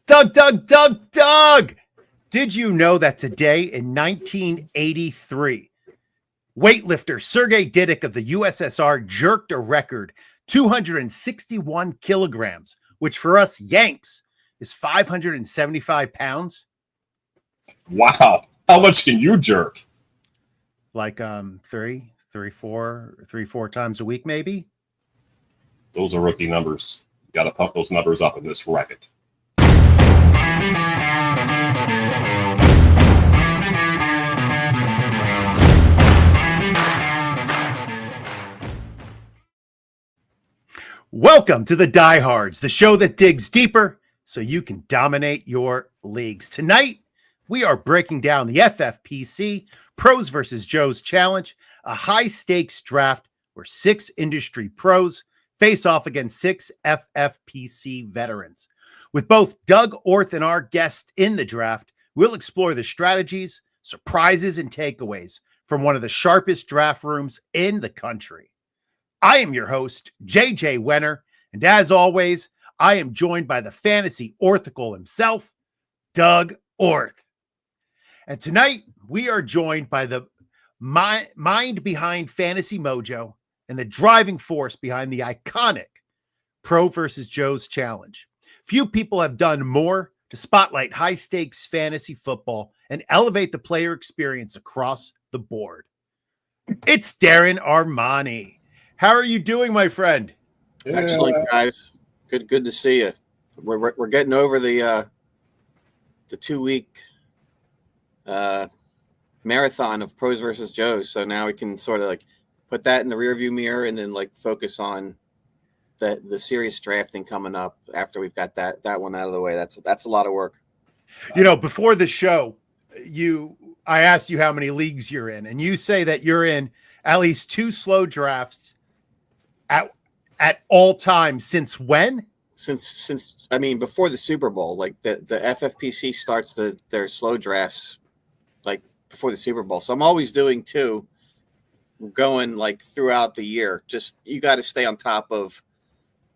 Doug! Did you know that today in 1983, weightlifter Sergei Didik of the USSR jerked a record 261 kilograms, which for us Yanks is 575 pounds? Wow. How much can you jerk? Like three, four times a week, maybe? Those are rookie numbers. You got to pump those numbers up in this racket. Welcome to the Diehards, the show that digs deeper so you can dominate your leagues. Tonight, we are breaking down the FFPC Pros versus Joes Challenge, a high-stakes draft where 6 industry pros face off against 6 FFPC veterans. With both Doug Orth and our guest in the draft, we'll explore the strategies, surprises, and takeaways from one of the sharpest draft rooms in the country. I am your host, JJ Wenner, and as always, I am joined by the fantasy orthicle himself, Doug Orth. And tonight, we are joined by the mind behind Fantasy Mojo and the driving force behind the iconic Pro versus Joes Challenge. Few people have done more to spotlight high-stakes fantasy football and elevate the player experience across the board. It's Darren Armani. How are you doing, my friend? Excellent, guys. Good to see you. We're getting over the 2-week marathon of Pros versus Joes, so now we can sort of like put that in the rearview mirror and then like focus on the serious drafting coming up after we've got that one out of the way. That's a lot of work. You know, before the show, I asked you how many leagues you're in, and you say that you're in at least 2 slow drafts at all times. Since when? Since I mean before the Super Bowl, like the FFPC starts their slow drafts like before the Super Bowl. So I'm always doing 2 going like throughout the year. Just you got to stay on top of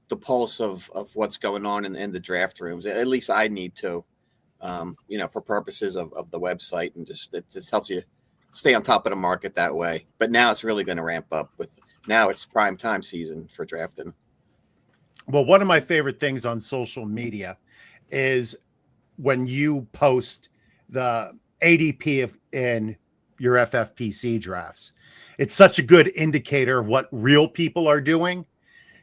the pulse of what's going on in the draft rooms. At least I need to, for purposes of the website, and it just helps you stay on top of the market that way. But now it's really going to ramp up now it's prime time season for drafting. Well, one of my favorite things on social media is when you post the ADP in your FFPC drafts. It's such a good indicator of what real people are doing,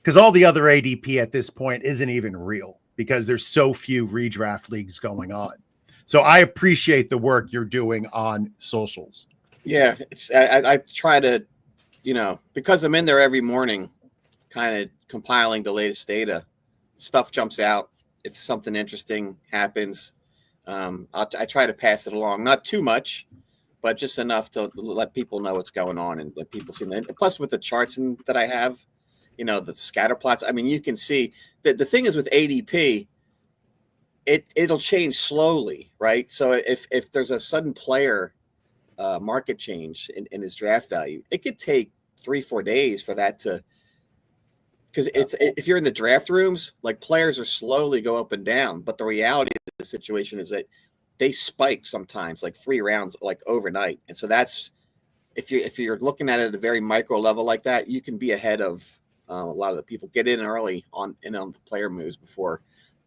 because all the other ADP at this point isn't even real because there's so few redraft leagues going on. So I appreciate the work you're doing on socials. Yeah, I try to, because I'm in there every morning, kind of compiling the latest data. Stuff jumps out. If something interesting happens, I try to pass it along. Not too much, but just enough to let people know what's going on and let people see that. Plus, with the charts that I have, the scatter plots. I mean, you can see that the thing is with ADP, it'll change slowly, right? So if there's a sudden player market change in his draft value, it could take 3-4 days for that to, because if you're in the draft rooms, like players are slowly go up and down, but the reality of the situation is that they spike sometimes like 3 rounds like overnight. And so that's if you're looking at it at a very micro level like that, you can be ahead of a lot of the people. Get in early on the player moves before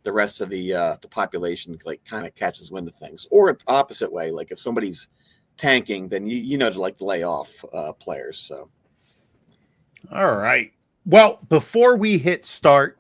the rest of the population like kind of catches wind of things. Or opposite way, like if somebody's tanking, then you know to like lay off players. So all right. Well, before we hit start,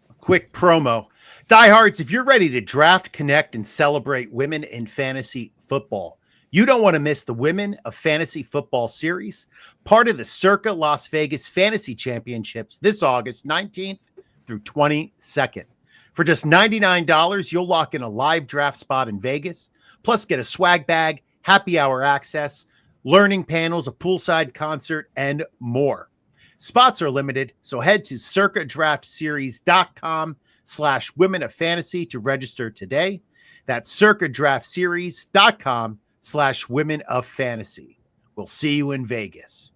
a quick promo. Diehards, if you're ready to draft, connect, and celebrate women in fantasy football, you don't want to miss the Women of Fantasy Football Series, part of the Circa Las Vegas Fantasy Championships this August 19th through 22nd. For just $99, you'll lock in a live draft spot in Vegas, plus get a swag bag, happy hour access, learning panels, a poolside concert, and more. Spots are limited, so head to circadraftseries.com/women of fantasy to register today. That's circadraftseries.com/women of fantasy. We'll see you in Vegas.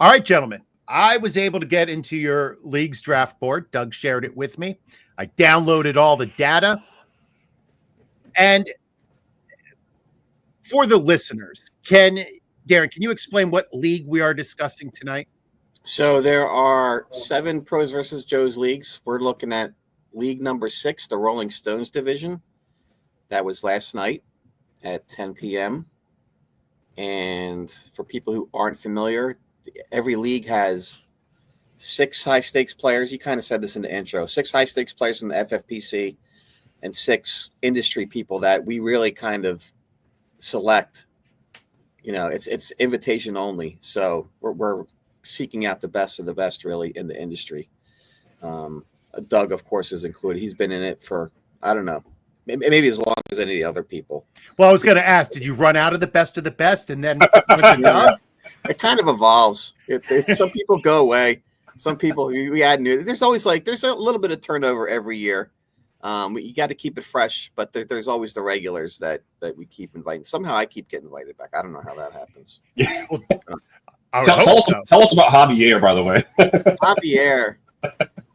All right, gentlemen, I was able to get into your league's draft board. Doug shared it with me. I downloaded all the data. And for the listeners, Darren, can you explain what league we are discussing tonight? So there are 7 Pros versus Joes leagues. We're looking at league number 6, the Rolling Stones division. That was last night at 10 p.m. And for people who aren't familiar, every league has 6 high-stakes players. You kind of said this in the intro. 6 high-stakes players in the FFPC and 6 industry people that we really kind of select. You know, it's invitation only. So we're seeking out the best of the best, really, in the industry. Doug, of course, is included. He's been in it for, I don't know, maybe as long as any of the other people. Well, I was going to ask, did you run out of the best and then went to Doug? It kind of evolves. Some people go away. Some people, we add new. There's always there's a little bit of turnover every year. You got to keep it fresh, but there's always the regulars that we keep inviting. Somehow I keep getting invited back. I don't know how that happens. Tell us about Javier, by the way. Javier,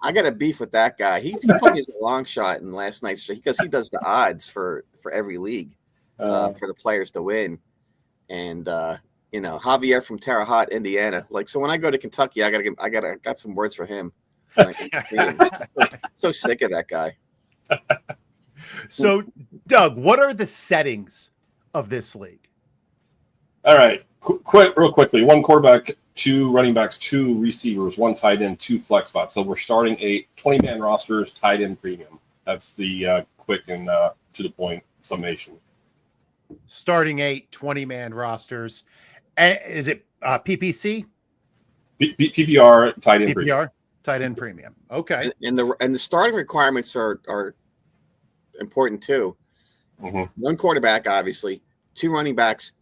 I got a beef with that guy. He played his long shot in last night's because he does the odds for every league for the players to win. And Javier from Terre Haute, Indiana. So when I go to Kentucky, I got some words for him. So sick of that guy. So, Doug, what are the settings of this league? All right. Real quickly. 1 quarterback, 2 running backs, 2 receivers, 1 tight end, 2 flex spots. So we're starting a 20-man rosters, tight end premium. That's the quick and to the point summation. Starting 8 20-man rosters. And is it PPC? PPR, tight end premium. PPR, tight end premium. Okay. And the starting requirements are important too. Mm-hmm. 1 quarterback, obviously, 2 running backs,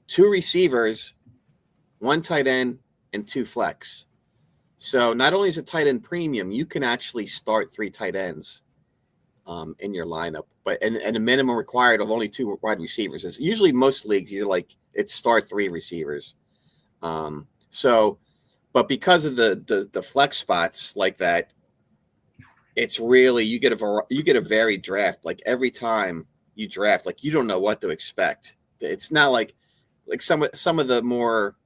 2 receivers, 1 tight end, and 2 flex. So not only is it tight end premium, you can actually start 3 tight ends in your lineup, but and a minimum required of only 2 wide receivers. It's usually most leagues it's start 3 receivers. But because of the flex spots like that, it's really you get a varied draft. Like every time you draft, you don't know what to expect. It's not like some of the more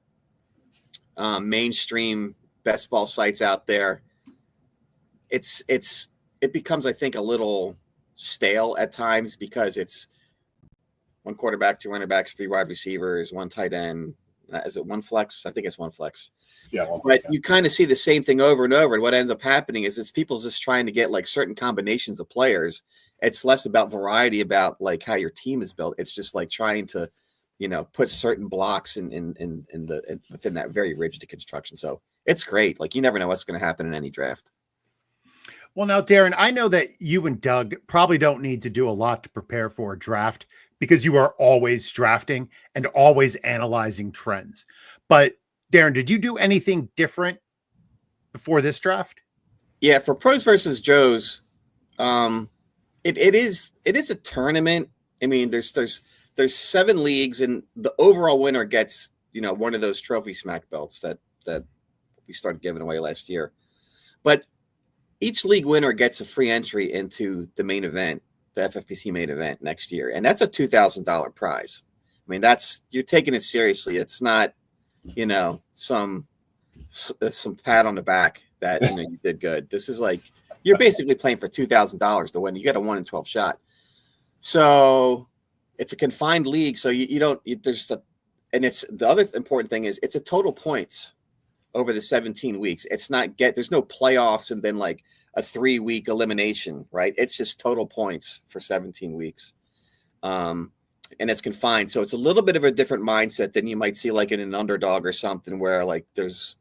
mainstream best ball sites out there. It becomes, I think, a little stale at times because it's 1 quarterback, 2 running backs, 3 wide receivers, 1 tight end. Is it 1 flex? I think it's 1 flex. Yeah, 1 but flex. You kind of see the same thing over and over. And what ends up happening is it's people just trying to get certain combinations of players. It's less about variety, about how your team is built. It's just trying to, put certain blocks within that very rigid construction. So it's great. You never know what's going to happen in any draft. Well, now, Darren, I know that you and Doug probably don't need to do a lot to prepare for a draft because you are always drafting and always analyzing trends. But Darren, did you do anything different before this draft? Yeah, for Pros versus Joes, it is a tournament. I mean, there's 7 leagues, and the overall winner gets one of those trophy smack belts that we started giving away last year. But each league winner gets a free entry into the main event, the FFPC main event next year, and that's a $2,000 prize. I mean, you're taking it seriously. It's not some pat on the back that you did good. This is you're basically playing for $2,000 to win. You got a 1 in 12 shot. So it's a confined league. So and it's the other important thing is it's a total points over the 17 weeks. It's not there's no playoffs and then a 3-week elimination, right? It's just total points for 17 weeks. And it's confined. So it's a little bit of a different mindset than you might see in an underdog or something where there's,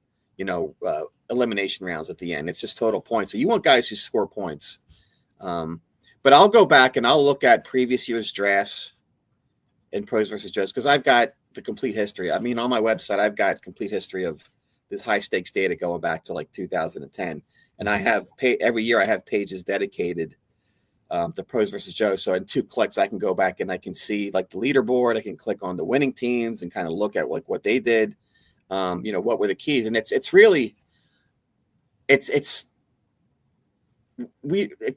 elimination rounds at the end. It's just total points. So you want guys who score points. But I'll go back and I'll look at previous year's drafts in Pros versus Joes because I've got the complete history. I mean, on my website, I've got complete history of this high stakes data going back to 2010. And I have every year I have pages dedicated to Pros versus Joes. So in 2 clicks, I can go back and I can see the leaderboard. I can click on the winning teams and kind of look at what they did. What were the keys? And it's really, it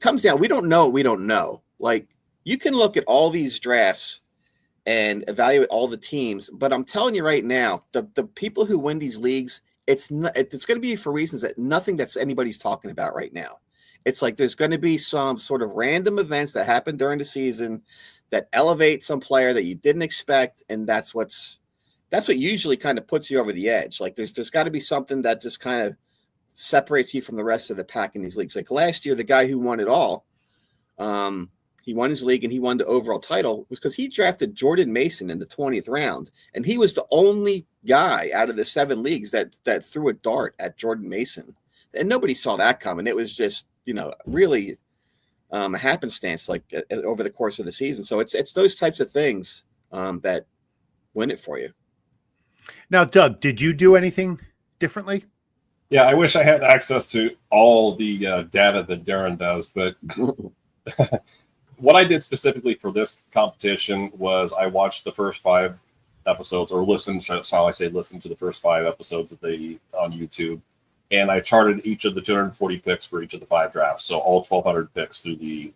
comes down. We don't know. you can look at all these drafts and evaluate all the teams, but I'm telling you right now, the people who win these leagues, it's going to be for reasons that nothing that's anybody's talking about right now. It's like there's going to be some sort of random events that happen during the season that elevate some player that you didn't expect, and that's what usually kind of puts you over the edge. Like there's got to be something that just kind of separates you from the rest of the pack in these leagues. Like last year, the guy who won it all, he won his league and he won the overall title was because he drafted Jordan Mason in the 20th round, and he was the only guy out of the 7 leagues that threw a dart at Jordan Mason, and nobody saw that coming. It was just really a happenstance, like over the course of the season. So it's those types of things that win it for you. Now, Doug, did you do anything differently? Yeah, I wish I had access to all the data that Darren does, but what I did specifically for this competition was I watched the first 5 episodes, or listened, shall I say, listened to the first 5 episodes of on YouTube. And I charted each of the 240 picks for each of the 5 drafts. So all 1,200 picks through the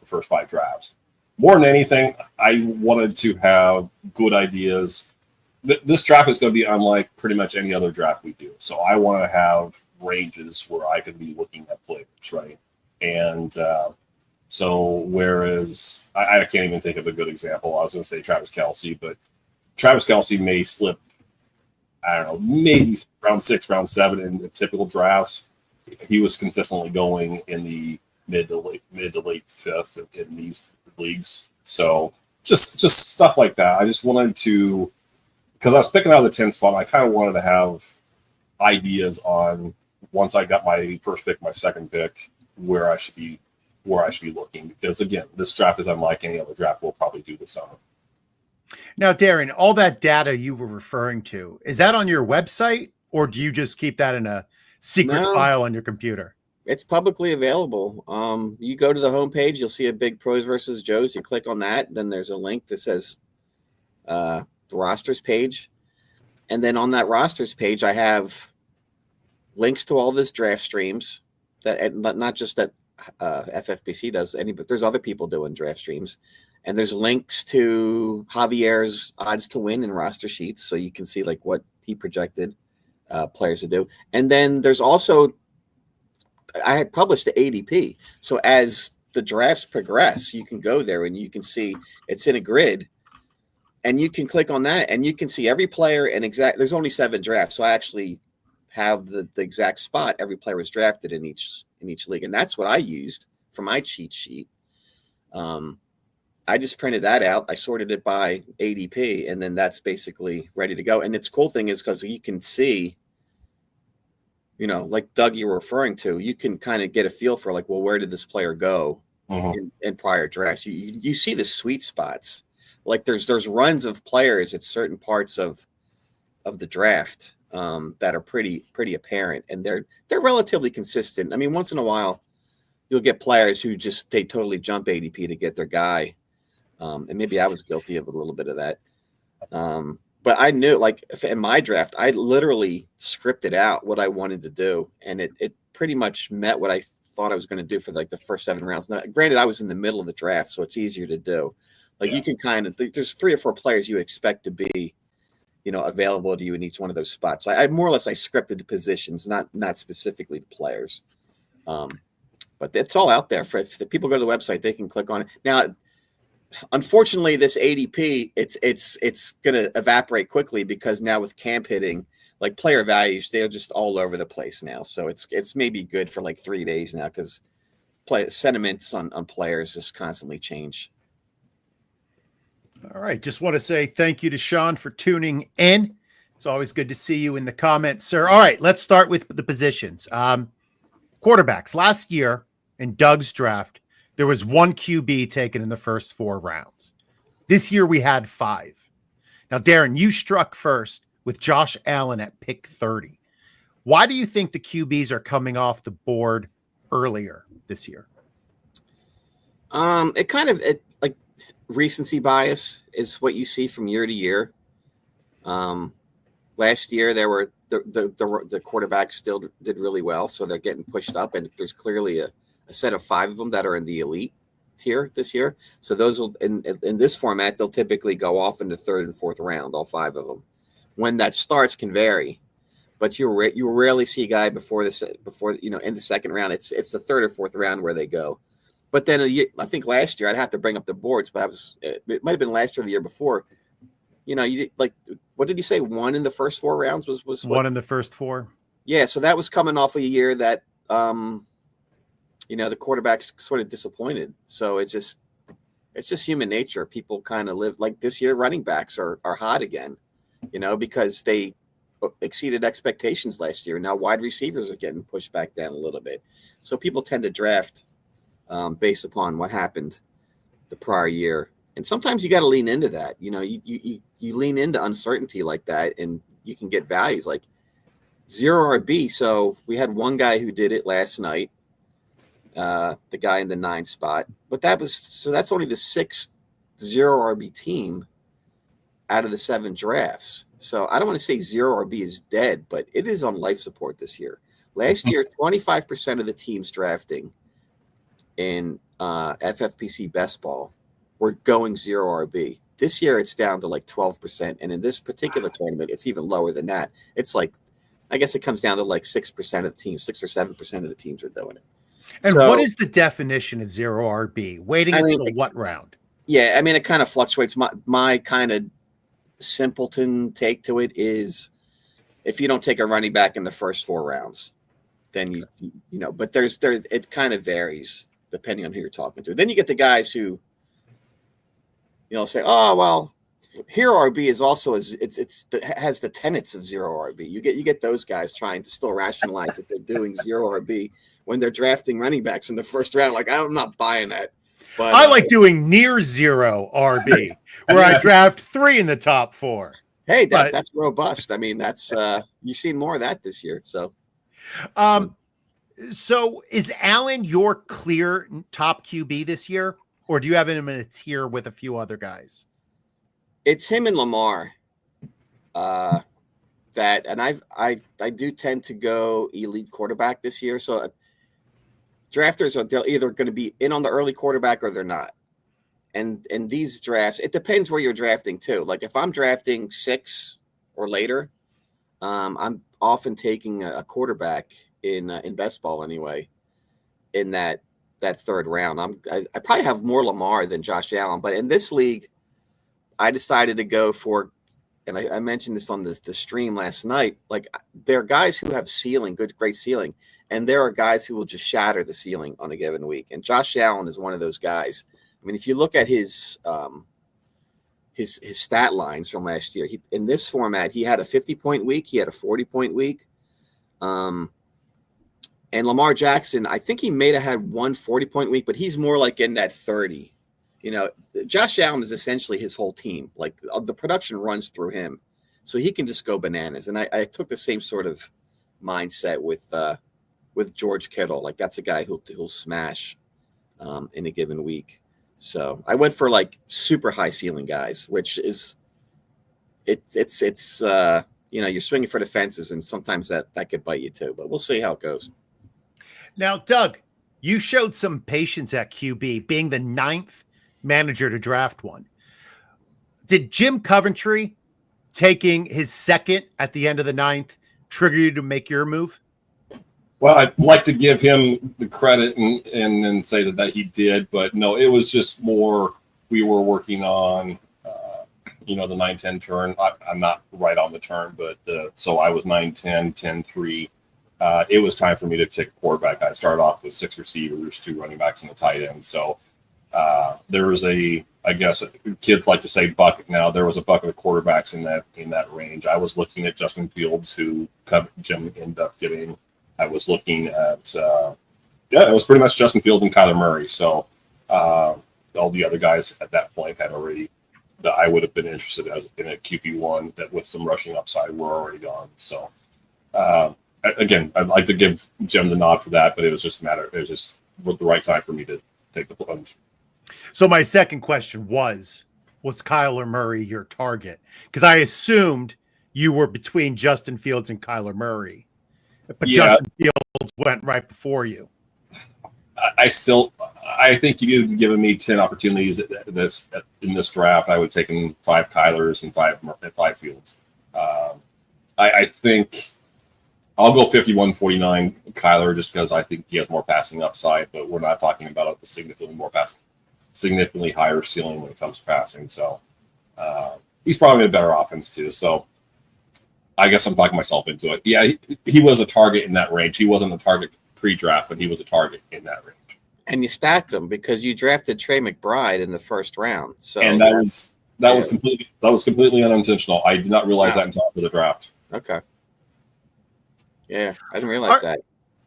first 5 drafts. More than anything, I wanted to have good ideas. This draft is going to be unlike pretty much any other draft we do. So I want to have ranges where I can be looking at players, right? And so whereas I can't even think of a good example. I was going to say Travis Kelce, but Travis Kelce may slip, I don't know, maybe round 6, round 7 in the typical drafts. He was consistently going in the mid to late 5th in these leagues. So just stuff like that. I just wanted to, because I was picking out of the 10 spot, I kind of wanted to have ideas on, once I got my first pick, my second pick, where I should be looking. Because again, this draft is unlike any other draft we'll probably do this summer. Now, Darren, all that data you were referring to, is that on your website, or do you just keep that in a secret file on your computer? It's publicly available. You go to the homepage, you'll see a big Pros versus Joes. You click on that, then there's a link that says the rosters page. And then on that rosters page, I have links to all this draft streams, but not just that FFPC does any, but there's other people doing draft streams. And there's links to Javier's odds to win in roster sheets, so you can see like what he projected players to do. And then there's also, I had published the ADP. So as the drafts progress, you can go there and you can see it's in a grid, and you can click on that and you can see every player and there's only 7 drafts. So I actually have the exact spot every player was drafted in each league. And that's what I used for my cheat sheet. I just printed that out. I sorted it by ADP, and then that's basically ready to go. And its cool thing is because you can see, like Doug, you were referring to, you can kind of get a feel for like, well, where did this player go in prior drafts? You see the sweet spots. Like there's runs of players at certain parts of the draft that are pretty apparent, and they're relatively consistent. I mean, once in a while, you'll get players who they totally jump ADP to get their guy. And maybe I was guilty of a little bit of that. But I knew, like, in my draft, I literally scripted out what I wanted to do. And it pretty much met what I thought I was going to do for, like, the first 7 rounds. Now, granted, I was in the middle of the draft, so it's easier to do. Like, you can kind of – there's 3 or 4 players you expect to be, available to you in each one of those spots. So I more or less I scripted the positions, not specifically the players. But it's all out there. If the people go to the website, they can click on it. Now – unfortunately, this ADP, it's going to evaporate quickly because now with camp hitting, like player values, they're just all over the place now. So it's maybe good for like 3 days now because sentiments on players just constantly change. All right. Just want to say thank you to Sean for tuning in. It's always good to see you in the comments, sir. All right. Let's start with the positions. Quarterbacks. Last year in Doug's draft, there was 1 QB taken in the first 4 rounds. This year we had 5. Now, Darren, you struck first with Josh Allen at pick 30. Why do you think the QBs are coming off the board earlier this year? It like recency bias is what you see from year to year. Last year there were the quarterbacks still did really well, so they're getting pushed up, and there's clearly a set of 5 of them that are in the elite. tier this year. So those will in this format, they'll typically go off in the third and fourth round, all 5 of them. When that starts can vary, but you rarely see a guy before in the second round. It's the third or fourth round where they go. But then I think last year, I'd have to bring up the boards, but it might have been last year or the year before. You like, what did you say? 1 in the first 4 rounds was what? 1 in the first 4. Yeah, so that was coming off of a year that the quarterbacks sort of disappointed. So it's just human nature. People kind of live like this year. Running backs are hot again, because they exceeded expectations last year. Now wide receivers are getting pushed back down a little bit. So people tend to draft based upon what happened the prior year. And sometimes you got to lean into that. You lean into uncertainty like that, and you can get values like 0 RB. So we had one guy who did it last night, the guy in the 9 spot. But that's only the 6th 0 RB team out of the 7 drafts. So I don't want to say 0 RB is dead, but it is on life support this year. Last year, 25% of the teams drafting in FFPC best ball were going 0 RB. This year, it's down to like 12%. And in this particular tournament, it's even lower than that. It's like, I guess it comes down to like 6% of the teams, 6 or 7% of the teams are doing it. And what is the definition of 0 RB? Waiting until what round? Yeah, I mean, it kind of fluctuates. My kind of simpleton take to it is if you don't take a running back in the first 4 rounds, then but it kind of varies depending on who you're talking to. Then you get the guys who, say, oh, well, hero RB is also has the tenets of 0 RB. You get those guys trying to still rationalize that they're doing 0 RB when they're drafting running backs in the first round. Like, I'm not buying that. But I like doing near 0 RB where I draft 3 in the top 4. Hey, that's robust. I mean, that's you've seen more of that this year. So, so is Allen your clear top QB this year, or do you have him in a tier with a few other guys? It's him and Lamar. And I do tend to go elite quarterback this year. So drafters they're either going to be in on the early quarterback or they're not. And in these drafts, it depends where you're drafting too. Like if I'm drafting 6 or later, I'm often taking a quarterback in best ball anyway. In that third round, I probably have more Lamar than Josh Allen. But in this league, I decided to go for, and I mentioned this on the stream last night. Like there are guys who have great ceiling, and there are guys who will just shatter the ceiling on a given week. And Josh Allen is one of those guys. I mean, if you look at his stat lines from last year, in this format, he had a 50-point week, he had a 40-point week, and Lamar Jackson, I think he may have had one 40-point week, but he's more like in that 30. Josh Allen is essentially his whole team. Like the production runs through him, so he can just go bananas. And I took the same sort of mindset with George Kittle. Like that's a guy who'll smash in a given week. So I went for like super high ceiling guys, which is it's you're swinging for the fences, and sometimes that could bite you too. But we'll see how it goes. Now, Doug, you showed some patience at QB, being the 9th manager to draft one. Did Jim Coventry taking his 2nd at the end of the 9th trigger you to make your move? Well, I'd like to give him the credit and then say that he did, but no, it was just more we were working on, the 9-10 turn. I'm not right on the turn, but so I was 9-10, 10-3. It was time for me to take a quarterback. I started off with 6 receivers, 2 running backs, and a tight end. So there was I guess kids like to say bucket now. There was a bucket of quarterbacks in that range. I was looking at Justin Fields, who Jim ended up getting. I was looking at, it was pretty much Justin Fields and Kyler Murray. So all the other guys at that point had already, that I would have been interested in a QB1 that with some rushing upside were already gone. So again, I'd like to give Jim the nod for that, but it was just it was just the right time for me to take the plunge. So my second question was Kyler Murray your target? Because I assumed you were between Justin Fields and Kyler Murray. But yeah. Justin Fields went right before you. I think if you'd given me 10 opportunities in this draft, I would have taken 5 Kylers and 5 Fields. I think I'll go 51-49 Kyler just because I think he has more passing upside, but we're not talking about a significantly higher ceiling when it comes to passing. So he's probably a better offense too. So I guess I'm talking myself into it. Yeah, he was a target in that range. He wasn't a target pre-draft, but he was a target in that range. And you stacked him because you drafted Trey McBride in the first round. So and that was completely unintentional. I did not realize that until after the draft. Okay. Yeah, I didn't realize that.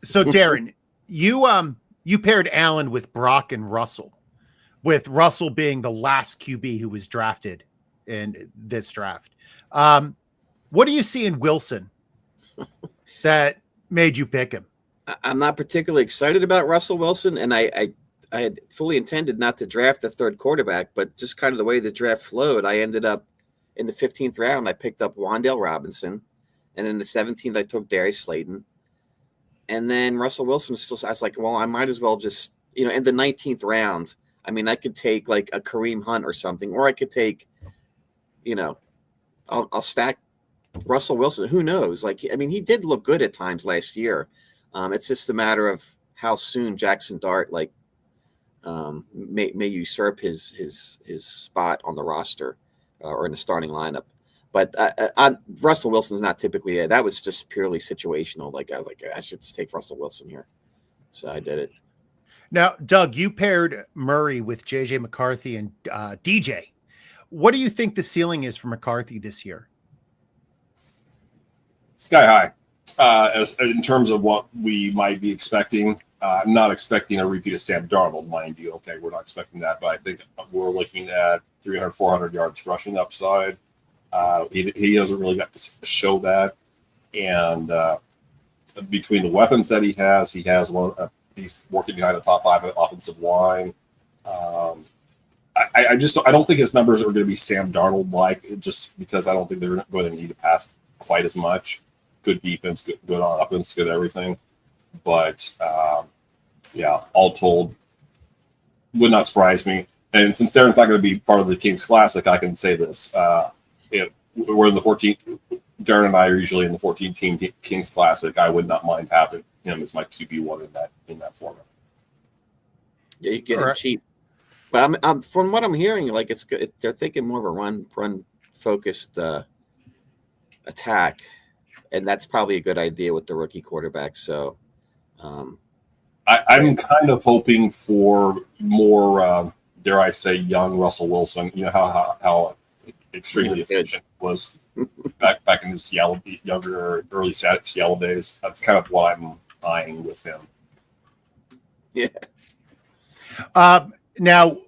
So Darren, you paired Allen with Brock and Russell, with Russell being the last QB who was drafted in this draft. What do you see in Wilson that made you pick him? I'm not particularly excited about Russell Wilson, and I had fully intended not to draft a third quarterback, but just kind of the way the draft flowed, I ended up in the 15th round. I picked up Wan'Dale Robinson, and in the 17th, I took Darius Slayton, and then Russell Wilson was still. I was like, well, I might as well just, in the 19th round. I mean, I could take like a Kareem Hunt or something, or I could take, I'll stack Russell Wilson. Who knows? He did look good at times last year. It's just a matter of how soon Jackson Dart may usurp his spot on the roster or in the starting lineup. But Russell Wilson's not typically that was just purely situational. I was like, I should just take Russell Wilson here, so I did it. Now, Doug, you paired Murray with JJ McCarthy and DJ. What do you think the ceiling is for McCarthy this year? Sky high. As in terms of what we might be expecting, I'm not expecting a repeat of Sam Darnold, mind you. Okay, we're not expecting that, but I think we're looking at 300, 400 yards rushing upside. He hasn't really got to show that, and between the weapons that he has one. He's working behind the top 5 offensive line. I don't think his numbers are going to be Sam Darnold like, just because I don't think they're going to need to pass quite as much. Good defense, good offense, good everything. But, all told, would not surprise me. And since Darren's not going to be part of the Kings Classic, I can say this. We're in the 14th. Darren and I are usually in the 14-team Kings Classic. I would not mind having him as my QB1 in that format. Yeah, you get him cheap. But I'm from what I'm hearing, it's good. They're thinking more of a run focused attack. And that's probably a good idea with the rookie quarterback. So I'm kind of hoping for more, dare I say, young Russell Wilson. You know how extremely efficient he was back in his early Seattle days. That's kind of what I'm eyeing with him. Yeah. Now,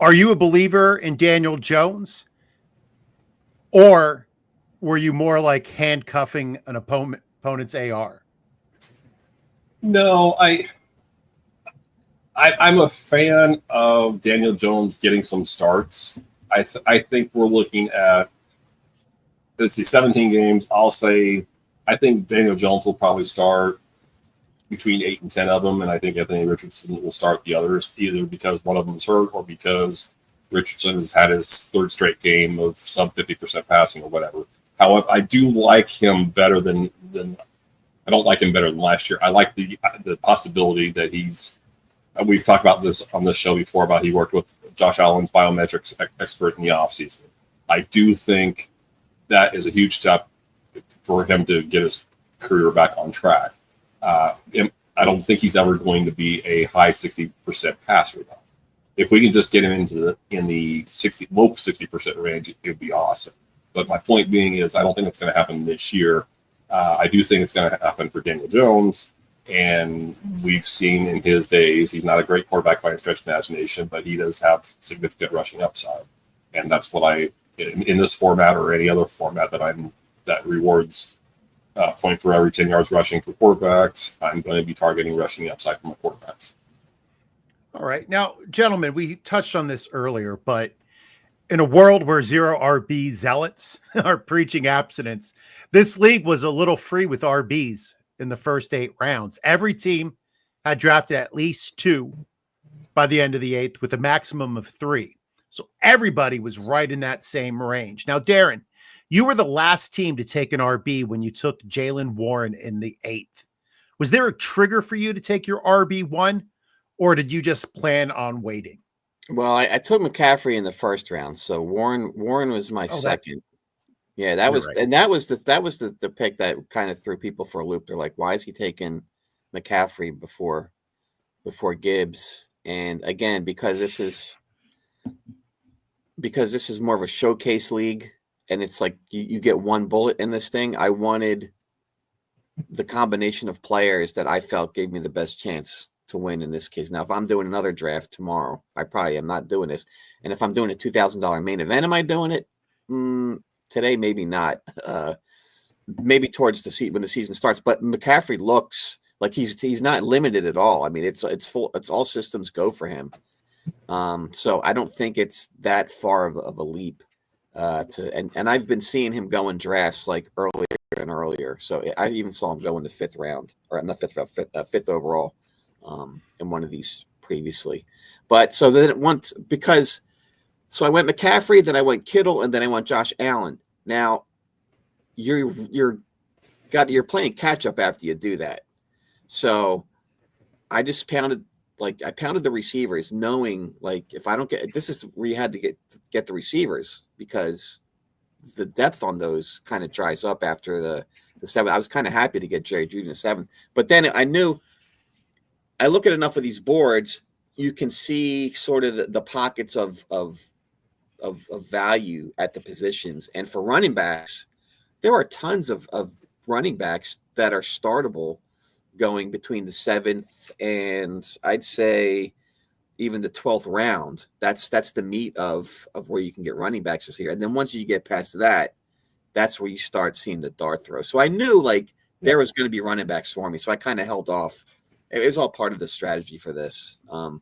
are you a believer in Daniel Jones, or were you more like handcuffing an opponent's AR? No, I'm a fan of Daniel Jones getting some starts. I think we're looking at, 17 games. I'll say I think Daniel Jones will probably start between 8 and 10 of them, and I think Anthony Richardson will start the others, either because one of them is hurt or because Richardson has had his 3rd straight game of sub 50% passing or whatever. However, I do like him better than I don't like him better than last year. I like the possibility that we've talked about this on this show before about he worked with Josh Allen's biometrics expert in the offseason. I do think that is a huge step for him to get his career back on track. I don't think he's ever going to be a high 60% passer though. If we can just get him in the low 60% range, it would be awesome. But my point being is, I don't think it's going to happen this year. I do think it's going to happen for Daniel Jones, and we've seen in his days, he's not a great quarterback by a stretch of imagination, but he does have significant rushing upside, and that's what in this format or any other format that rewards point for every 10 yards rushing for quarterbacks, I'm going to be targeting rushing upside for my quarterbacks. All right. Now, gentlemen, we touched on this earlier, but in a world where zero RB zealots are preaching abstinence, this league was a little free with RBs in the first 8 rounds. Every team had drafted at least 2 by the end of the 8th with a maximum of 3. So everybody was right in that same range. Now, Darren, you were the last team to take an RB when you took Jaylen Warren in the 8th. Was there a trigger for you to take your RB1, or did you just plan on waiting? Well, I took McCaffrey in the first round, so Warren was my second. Yeah, that was right. And that was the pick that kind of threw people for a loop. They're like, why is he taking McCaffrey before Gibbs? And again, because this is more of a showcase league, and it's like you get one bullet in this thing. I wanted the combination of players that I felt gave me the best chance to win in this case. Now, if I'm doing another draft tomorrow, I probably am not doing this. And if I'm doing a $2,000 main event, am I doing it? Today, maybe not. Maybe towards when the season starts. But McCaffrey looks like he's not limited at all. I mean, it's full. It's all systems go for him. So I don't think it's that far of a leap. And I've been seeing him go in drafts like earlier and earlier. So I even saw him go in the 5th round, or not 5th round, 5th overall, in one of these previously. But so then so I went McCaffrey, then I went Kittle, and then I went Josh Allen. Now you're playing catch up after you do that. So I just pounded the receivers, knowing like if I don't get, this is where you had to get the receivers, because the depth on those kind of dries up after the 7th. I was kind of happy to get Jerry Jeudy in the 7th, but then I knew, I look at enough of these boards, you can see sort of the pockets of value at the positions. And for running backs, there are tons of running backs that are startable going between the 7th and I'd say even the 12th round. That's the meat of where you can get running backs this year. And then once you get past that, that's where you start seeing the dart throw. So I knew like there was going to be running backs for me. So I kind of held off. It was all part of the strategy for this. So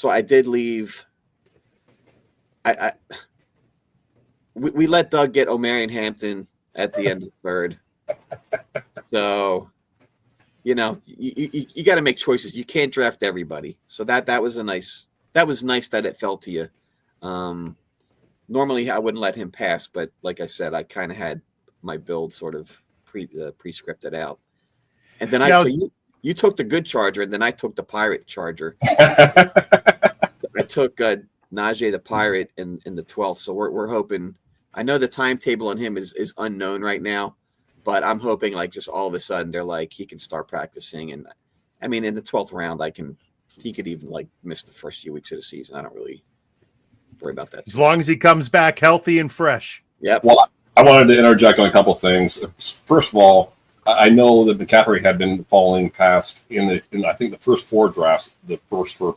I did leave. We let Doug get Omarion Hampton at the end of the 3rd. So, you got to make choices. You can't draft everybody. So that was nice that it fell to you. Normally I wouldn't let him pass, but like I said, I kind of had my build sort of pre-scripted out. And then you took the good Charger, and then I took the Pirate Charger. I took Najee the Pirate in the 12th. So we're hoping. I know the timetable on him is unknown right now, but I'm hoping like just all of a sudden they're like he can start practicing. And I mean, in the 12th round, he could even like miss the first few weeks of the season. I don't really worry about that. As long as he comes back healthy and fresh. Yep. Well, I wanted to interject on a couple things. First of all, I know that McCaffrey had been falling past in I think the first 4 drafts, the first 4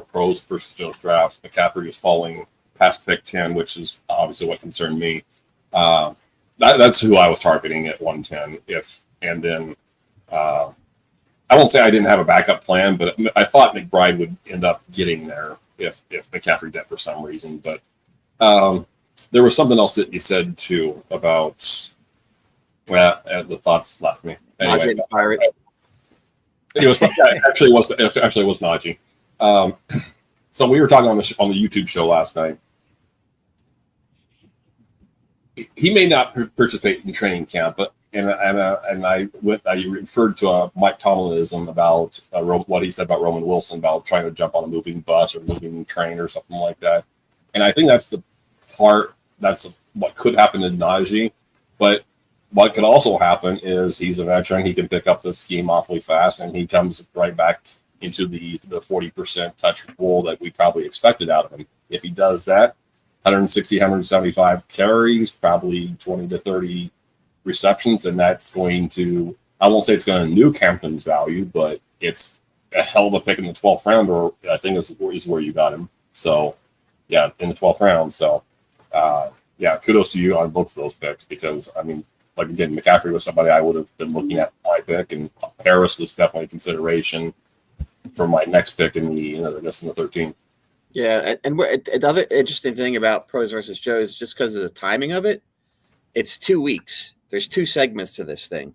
pros versus Joe's drafts. McCaffrey was falling past pick 10, which is obviously what concerned me. That's who I was targeting at 110. I won't say I didn't have a backup plan, but I thought McBride would end up getting there if McCaffrey did for some reason. But there was something else that you said too about. The thoughts left me. Anyway, Najee the Pirate. It was actually was Najee. So we were talking on the YouTube show last night. He may not participate in training camp, but I referred to Mike Tomlinism about what he said about Roman Wilson about trying to jump on a moving bus or moving train or something like that. And I think that's the part. That's what could happen to Najee, but what could also happen is he's a veteran. He can pick up the scheme awfully fast, and he comes right back into the 40% touch rule that we probably expected out of him. If he does that, 160, 175 carries, probably 20 to 30 receptions, and that's going to, I won't say it's going to nuke Hampton's value, but it's a hell of a pick in the 12th round, or I think is where you got him. So, yeah, in the 12th round. So, kudos to you on both of those picks, because, I mean, like again, McCaffrey was somebody I would have been looking at my pick, and Harris was definitely a consideration for my next pick in the 13th. Yeah, and the other interesting thing about Pros versus Joes, just because of the timing of it, it's 2 weeks. There's 2 segments to this thing,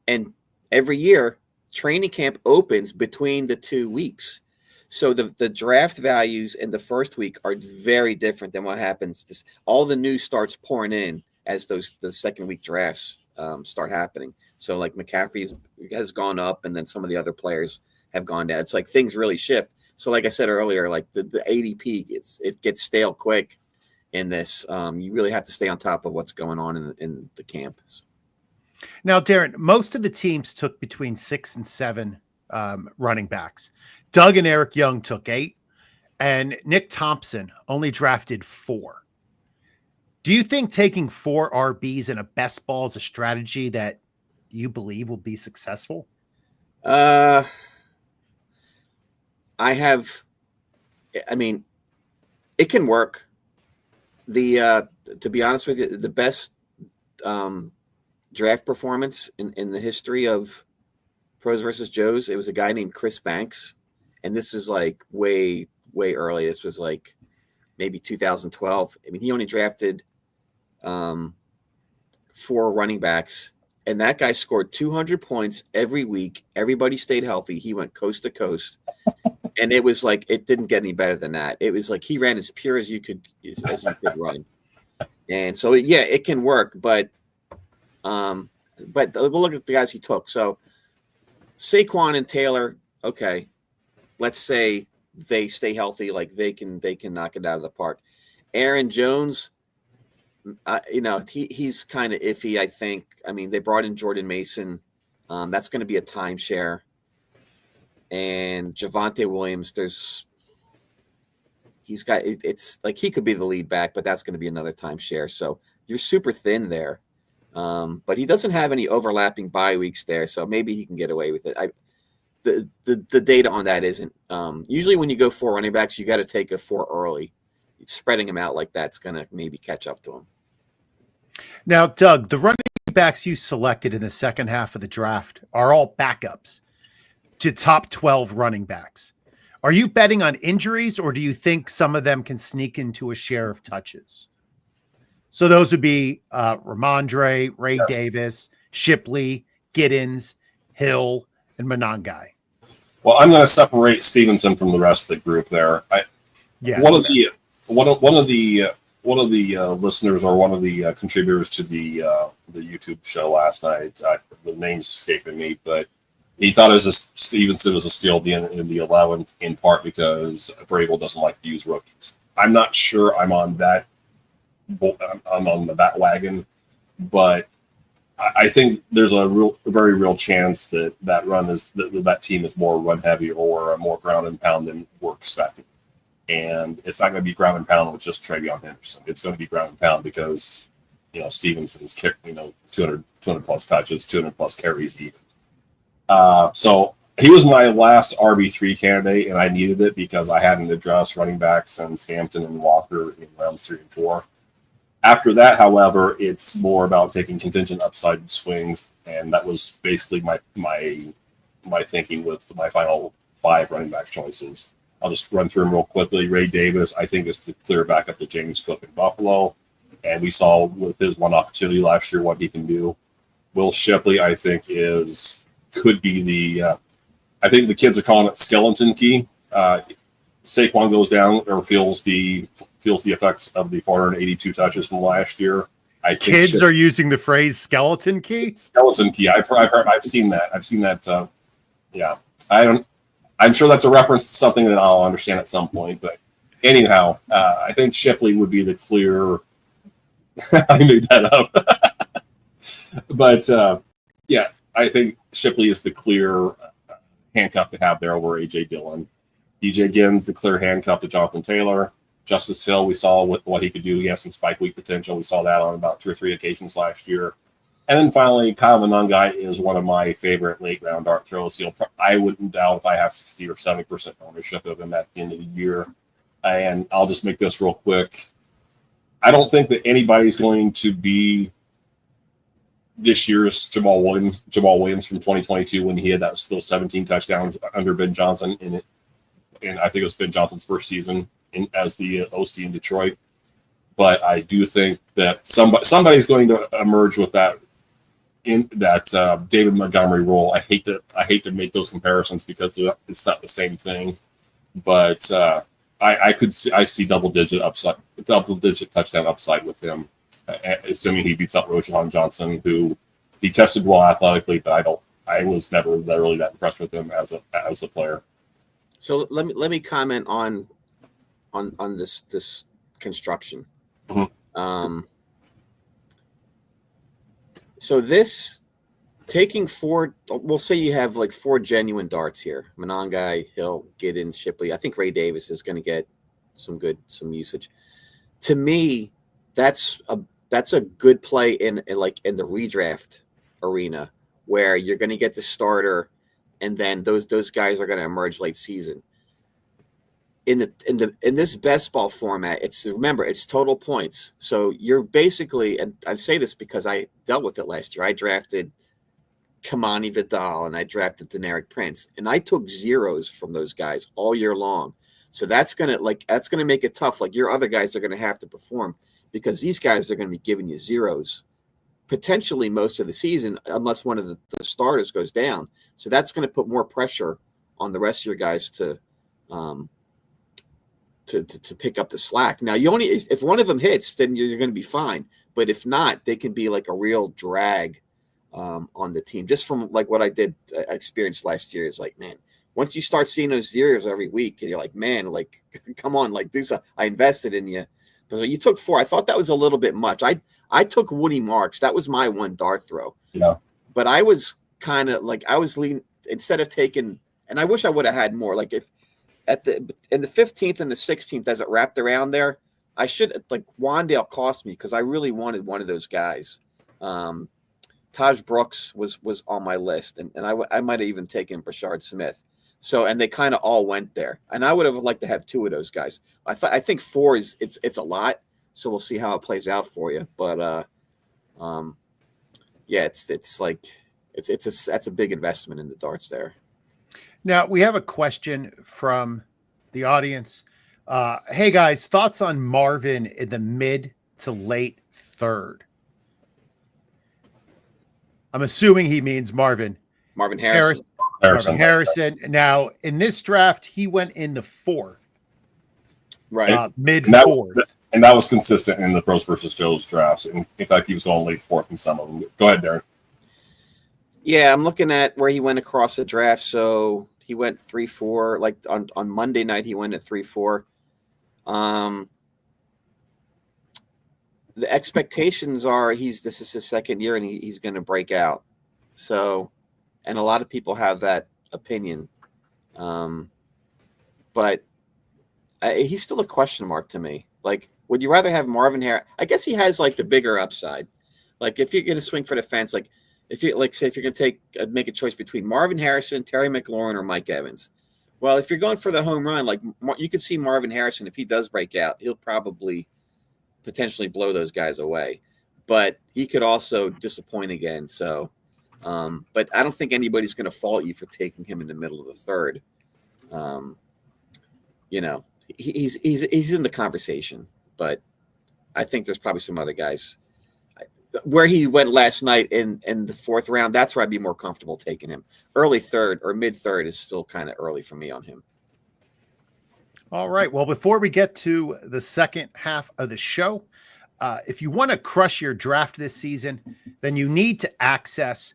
and every year training camp opens between the 2 weeks. So the draft values in the first week are very different than what happens. All the news starts pouring in as the second week drafts start happening. So like McCaffrey has gone up, and then some of the other players have gone down. It's like things really shift. So like I said earlier, like the ADP it gets stale quick in this. You really have to stay on top of what's going on in the campus. Now, Darren, most of the teams took between 6 and 7 running backs. Doug and Eric Young took 8, and Nick Thompson only drafted 4. Do you think taking 4 RBs in a best ball is a strategy that you believe will be successful? I mean, it can work. To be honest with you, the best draft performance in the history of Pros versus Joes, it was a guy named Chris Banks, and this was like way early. This was like maybe 2012. I mean, he only drafted 4 running backs, and that guy scored 200 points every week. Everybody stayed healthy. He went coast to coast, and it was like it didn't get any better than that. It was like he ran as pure as you could run, and so it can work, but we'll look at the guys he took. So Saquon and Taylor, okay, let's say they stay healthy, like they can knock it out of the park. Aaron Jones, he's kind of iffy, I think. I mean, they brought in Jordan Mason. That's going to be a timeshare. And Javonte Williams, it's like he could be the lead back, but that's going to be another timeshare. So you're super thin there. But he doesn't have any overlapping bye weeks there, so maybe he can get away with it. The data on that isn't usually when you go 4 running backs, you got to take a 4 early. Spreading them out like that's going to maybe catch up to him. Now, Doug, the running backs you selected in the second half of the draft are all backups to top 12 running backs. Are you betting on injuries, or do you think some of them can sneak into a share of touches? So those would be Ramondre, Ray Davis, Shipley, Giddens, Hill, and Monangai. Well, I'm going to separate Stevenson from the rest of the group there. One of the listeners, or one of the contributors to the YouTube show last night, the name's escaping me, but he thought Stevenson was a steal in the 11th, in part because Vrabel doesn't like to use rookies. I'm not sure I'm on that wagon, but I think there's a very real chance that team is more run heavy or more ground and pound than we're expecting. And it's not going to be ground and pound with just Travion Henderson. It's going to be ground and pound because, Stevenson's kicked, 200 plus touches, 200 plus carries even. So he was my last RB3 candidate, and I needed it because I hadn't addressed running backs since Hampton and Walker in rounds 3 and 4. After that, however, it's more about taking contingent upside swings, and that was basically my thinking with my final 5 running back choices. I'll just run through them real quickly. Ray Davis, I think, is the clear backup to James Cook in Buffalo, and we saw with his one opportunity last year what he can do. Will Shipley, I think, could be I think the kids are calling it skeleton key. Saquon goes down or feels the effects of the 482 touches from last year. I think kids are using the phrase skeleton key. Skeleton key. I've seen that. Yeah. I'm sure that's a reference to something that I'll understand at some point. But anyhow, I think Shipley would be the clear. I made that up. But I think Shipley is the clear handcuff to have there over A.J. Dillon. DJ Giddens, the clear handcuff to Jonathan Taylor. Justice Hill, we saw what he could do. He has some spike week potential. We saw that on about 2 or 3 occasions last year. And then finally, Kyle Monangai is one of my favorite late round dart throws. I wouldn't doubt if I have 60 or 70% ownership of him at the end of the year. And I'll just make this real quick. I don't think that anybody's going to be this year's Jamal Williams from 2022 when he had those 17 touchdowns under Ben Johnson in it. And I think it was Ben Johnson's first season as the OC in Detroit. But I do think that somebody's going to emerge with that in that David Montgomery role. I hate to make those comparisons because it's not the same thing, but I see double digit touchdown upside with him, assuming he beats out Roschon Johnson, who he tested well athletically, but I was never really that impressed with him as a player. So let me comment on this construction. Mm-hmm. So this taking four, we'll say you have like four genuine darts here. Monangai, Hill, Giddens, Shipley. I think Ray Davis is going to get some usage. To me, that's a good play in the redraft arena where you're going to get the starter, and then those guys are going to emerge late season. In this best ball format, it's total points. So you're basically, and I say this because I dealt with it last year. I drafted Kamani Vidal and I drafted Deneric Prince, and I took zeros from those guys all year long. So that's gonna make it tough. Like your other guys are gonna have to perform because these guys are gonna be giving you zeros potentially most of the season, unless one of the starters goes down. So that's gonna put more pressure on the rest of your guys to pick up the slack. Now, if one of them hits, then you're going to be fine. But if not, they can be like a real drag on the team. Just from like what I experienced last year is like, man, once you start seeing those zeros every week, and you're like, man, like, come on, like I invested in you. Because you took 4. I thought that was a little bit much. I took Woody Marks. That was my one dart throw. Yeah. But I was kind of like, I was leaning instead of taking, and I wish I would have had more. Like if in the 15th and the 16th, as it wrapped around there, I should like Wandale cost me because I really wanted one of those guys. Taj Brooks was on my list, and I might have even taken Brashard Smith. So, and they kind of all went there, and I would have liked to have 2 of those guys. I think 4 is it's a lot, so we'll see how it plays out for you. But yeah, that's a big investment in the darts there. Now, we have a question from the audience. Hey, guys, thoughts on Marvin in the mid to late 3rd? I'm assuming he means Marvin Harrison. Marvin Harrison. Now, in this draft, he went in the 4th. Right. Mid 4th. And that was consistent in the Pros versus Joe's drafts. In fact, he was going late 4th in some of them. Go ahead, Darren. Yeah, I'm looking at where he went across the draft. So he went 3-4. Like on Monday night, he went at 3-4. The expectations are this is his 2nd year and he's going to break out. So, and a lot of people have that opinion. But he's still a question mark to me. Like, would you rather have Marvin Harrison? I guess he has like the bigger upside. Like if you're going to swing for the fence, like if you're going to make a choice between Marvin Harrison, Terry McLaurin, or Mike Evans. Well, if you're going for the home run, like you could see Marvin Harrison, if he does break out, he'll probably potentially blow those guys away, but he could also disappoint again. So, but I don't think anybody's going to fault you for taking him in the middle of the 3rd. He's in the conversation, but I think there's probably some other guys where he went last night in the 4th round. That's where I'd be more comfortable taking him. Early 3rd or mid 3rd is still kind of early for me on him. All right. Well, before we get to the second half of the show, if you want to crush your draft this season, then you need to access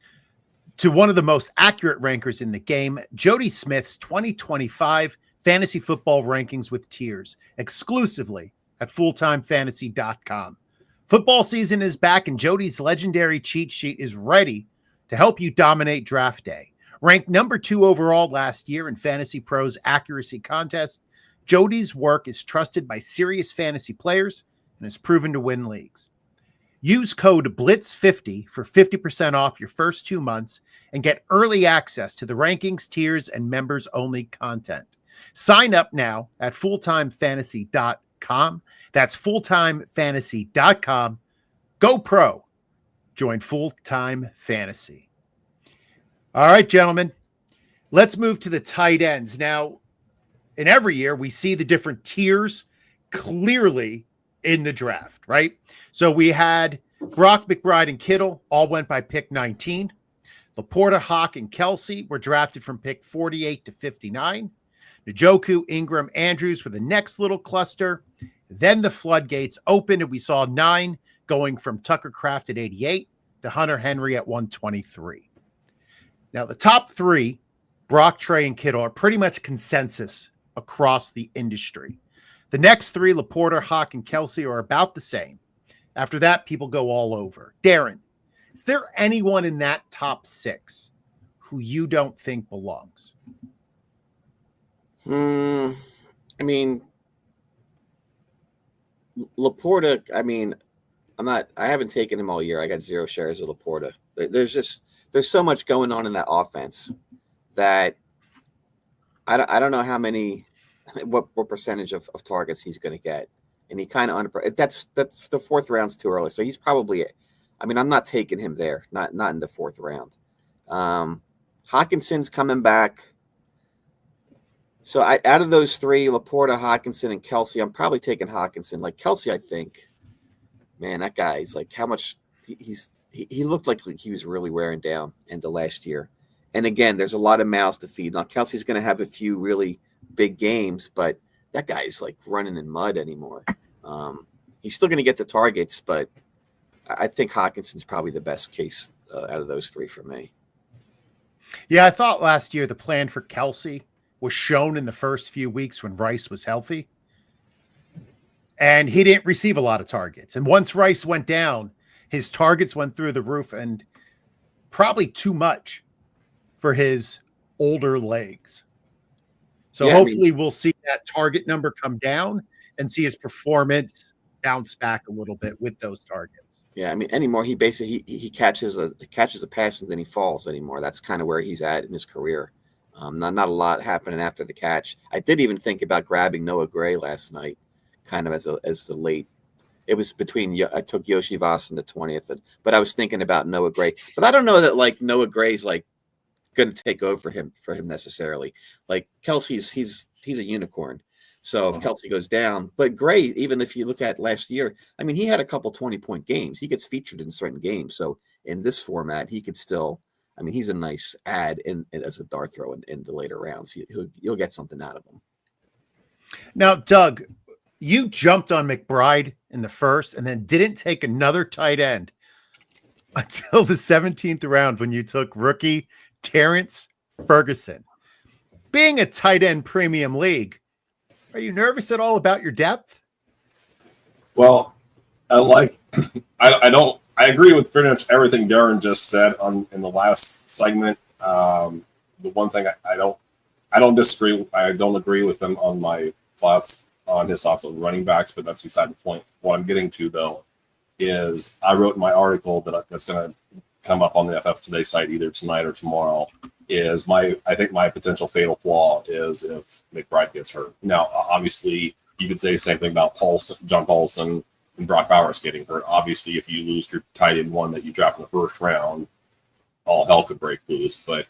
to one of the most accurate rankers in the game, Jody Smith's 2025 fantasy football rankings with tiers, exclusively at fulltimefantasy.com. Football season is back, and Jody's legendary cheat sheet is ready to help you dominate draft day. Ranked number 2 overall last year in Fantasy Pros accuracy contest, Jody's work is trusted by serious fantasy players and is proven to win leagues. Use code BLITZ50 for 50% off your first 2 months and get early access to the rankings, tiers, and members-only content. Sign up now at fulltimefantasy.com. That's fulltimefantasy.com. Go pro. Join Full-Time Fantasy. All right, gentlemen, let's move to the tight ends. Now, in every year, we see the different tiers clearly in the draft, right? So we had Brock, McBride, and Kittle all went by pick 19. Laporta, Hawk, and Kelsey were drafted from pick 48 to 59. Njoku, Ingram, Andrews were the next little cluster. Then the floodgates opened, and we saw 9 going from Tucker Kraft at 88 to Hunter Henry at 123. Now, the top 3, Brock, Trey, and Kittle, are pretty much consensus across the industry. The next 3, Laporta, Hawk, and Kelsey, are about the same. After that, people go all over. Darren, is there anyone in that top 6 who you don't think belongs? I mean, Laporta, I haven't taken him all year. I got 0 shares of Laporta. There's so much going on in that offense that I don't know how many, what percentage of targets he's going to get. And he kind of that's the 4th round's too early. So he's probably, I'm not taking him there, not in the 4th round. Hawkinson's coming back. So out of those 3, Laporta, Hawkinson, and Kelsey, I'm probably taking Hawkinson. Like Kelsey, I think, man, that guy's like how much he looked like he was really wearing down into last year. And again, there's a lot of mouths to feed. Now Kelsey's going to have a few really big games, but that guy's like running in mud anymore. He's still going to get the targets, but I think Hawkinson's probably the best case out of those 3 for me. Yeah, I thought last year the plan for Kelsey was shown in the first few weeks when Rice was healthy. And he didn't receive a lot of targets. And once Rice went down, his targets went through the roof, and probably too much for his older legs. So hopefully we'll see that target number come down and see his performance bounce back a little bit with those targets. Yeah, anymore he basically he catches a pass and then he falls anymore. That's kind of where he's at in his career. Not a lot happening after the catch. I did even think about grabbing Noah Gray last night, kind of as the late. It was between I took Yoshi Voss in the 20th, but I was thinking about Noah Gray. But I don't know that like Noah Gray's like going to take over for him necessarily. Like Kelsey's he's a unicorn. So if Kelsey goes down, but Gray, even if you look at last year, he had a couple 20-point games. He gets featured in certain games. So in this format, he could still. He's a nice ad as a dart throw in the later rounds. You'll get something out of him. Now, Doug, you jumped on McBride in the first and then didn't take another tight end until the 17th round when you took rookie Terrence Ferguson. Being a tight end premium league, are you nervous at all about your depth? Well, I agree with pretty much everything Darren just said in the last segment. The one thing I don't disagree. I don't agree with him on his thoughts on running backs, but that's beside the point. What I'm getting to though is I wrote in my article that's going to come up on the FF Today site either tonight or tomorrow. I think my potential fatal flaw is if McBride gets hurt. Now, obviously, you could say the same thing about John Paulson, and Brock Bowers getting hurt. Obviously, if you lose your tight end one that you draft in the first round, all hell could break loose. But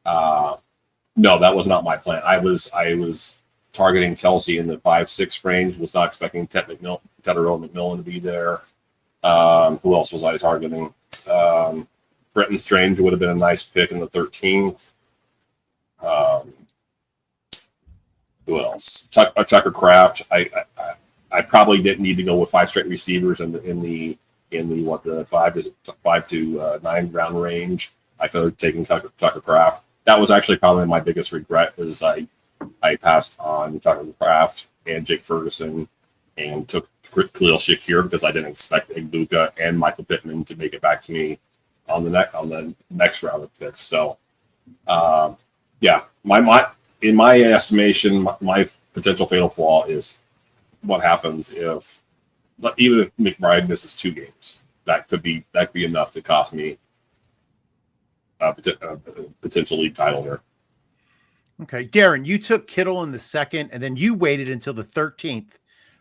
no, that was not my plan. I was targeting Kelsey in the 5-6 range. Was not expecting Tetterell McMillan to be there. Who else was I targeting? Brenton Strange would have been a nice pick in the 13th. Who else? Tucker Kraft. I probably didn't need to go with 5 straight receivers in the 5 to 9 round range. I could have taken Tucker Kraft. That was actually probably my biggest regret is I passed on Tucker Kraft and Jake Ferguson and took Khalil Shakir because I didn't expect Luka and Michael Pittman to make it back to me on the next round of picks. So, in my estimation, my potential fatal flaw is what happens even if McBride misses 2 games. That could be enough to cost me potential league title here. Okay, Darren, you took Kittle in the 2nd, and then you waited until the 13th,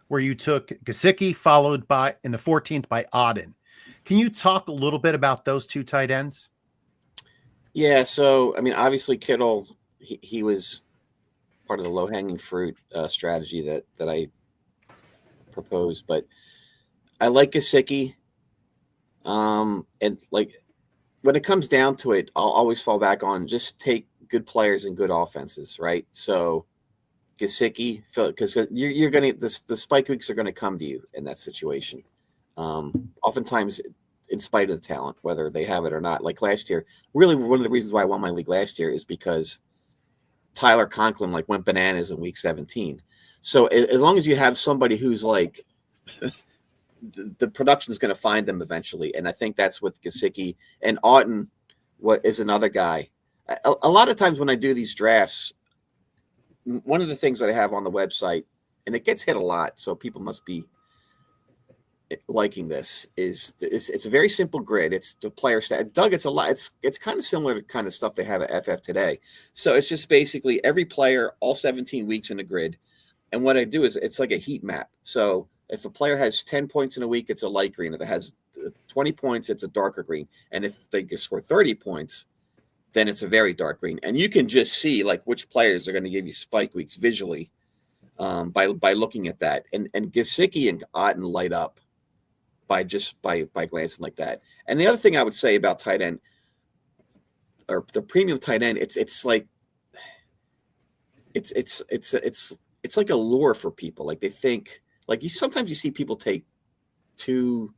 where you took Gesicki, followed by in the 14th by Auden. Can you talk a little bit about those 2 tight ends? Yeah, so obviously Kittle, he was part of the low-hanging fruit strategy that I proposed, but I like Gesicki. And like when it comes down to it, I'll always fall back on just take good players and good offenses, right? So Gesicki, because you're going to the spike weeks are going to come to you in that situation. Oftentimes, in spite of the talent, whether they have it or not. Like last year, really one of the reasons why I won my league last year is because Tyler Conklin like went bananas in week 17. So as long as you have somebody who's like the production is going to find them eventually, and I think that's with Gesicki and Auten. What is another guy? A lot of times when I do these drafts, one of the things that I have on the website, and it gets hit a lot, so people must be liking this, is it's a very simple grid. It's the player stat. Doug, it's a lot. It's kind of similar to kind of stuff they have at FF today. So it's just basically every player, all 17 weeks in the grid. And what I do is it's like a heat map. So if a player has 10 points in a week, it's a light green. If it has 20 points, it's a darker green. And if they score 30 points, then it's a very dark green. And you can just see like which players are going to give you spike weeks visually by looking at that. And Gesicki and Auten light up by glancing like that. And the other thing I would say about tight end or the premium tight end, it's like it's like a lure for people. Like they think like sometimes you see people take two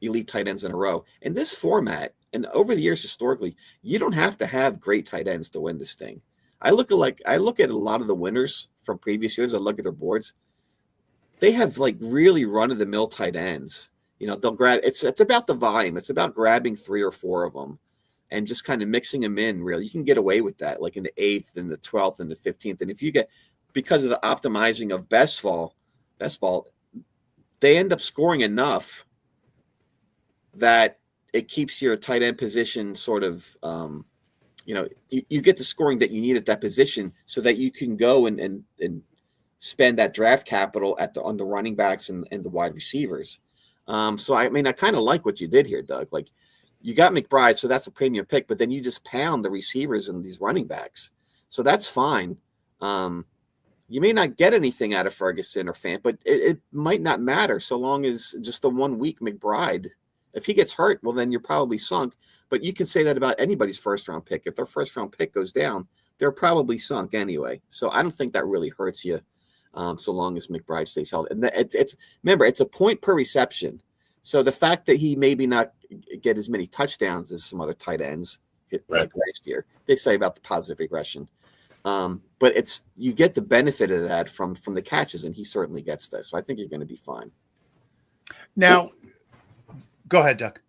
elite tight ends in a row. In this format, and over the years historically, you don't have to have great tight ends to win this thing. I look at a lot of the winners from previous years. I look at their boards. They have like really run-of-the-mill tight ends. You know, they'll grab. It's about the volume. It's about grabbing 3 or 4 of them and just kind of mixing them in. Really, you can get away with that, like in the 8th and the 12th and the 15th. And if you get, because of the optimizing of best ball, they end up scoring enough that it keeps your tight end position sort of, you get the scoring that you need at that position so that you can go and spend that draft capital on the running backs and the wide receivers. So, I mean, I kind of like what you did here, Doug. Like you got McBride, so that's a premium pick, but then you just pound the receivers and these running backs. So that's fine. You may not get anything out of Ferguson or Fant, but it might not matter so long as just the 1 week McBride. If he gets hurt, well, then you're probably sunk. But you can say that about anybody's first-round pick. If their first-round pick goes down, they're probably sunk anyway. So I don't think that really hurts you so long as McBride stays healthy. And remember, it's a point per reception. So the fact that he maybe not get as many touchdowns as some other tight ends like last year, they say about the positive regression. But you get the benefit of that from the catches, and he certainly gets that. So I think you're going to be fine. Now, go ahead, Doug.